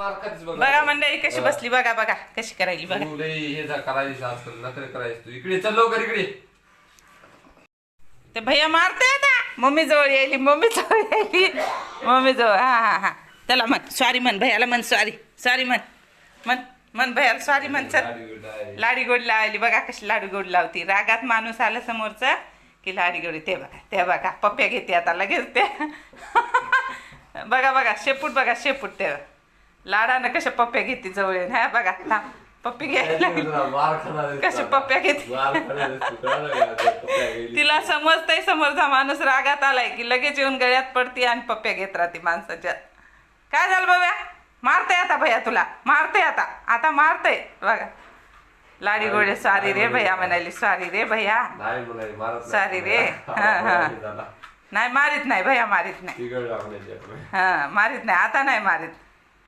बघा मंडळी कशी बसली बघा बघा कशी करायली बघा. हे जा करायची आजकाल नखरे करायची तू इकडे चल लवकर इकडे. ते भैया मारते आता मम्मी जवळ यायली मम्मी जवळ हा हा हा त्याला म्हण सॉरी म्हण भैयाला म्हण सॉरी सॉरी म्हण म्हण म्हण भैयाला सॉरी म्हण चल. लाडी गोडी लावली बघा कशी लाडी गोडी लावती. रागात माणूस आला समोरचा की लाडी गोडी ते बघा पप्प्या घेते आता लगेच ते बघा बघा शेपूट बघा शेपूट ते लाडानं कशा पप्प्या घेते जवळ येऊन. हा बघा थांब पप्पी घ्यायला कशा पप्प्या घेते. तिला समजतंय समोरचा माणूस रागात आलाय की लगेच येऊन गळ्यात पडते आणि पप्प्या घेत राहते माणसाच्या. काय झालं बाबा मारतय आता भैया तुला मारतय आता मारतय बघा. लाडी गोडे सॉरी रे भैया म्हणाली सॉरी रे भैया सॉरी रे. हा हा नाही मारित नाही भैया मारित नाही. हा मारित नाही आता नाही मारित.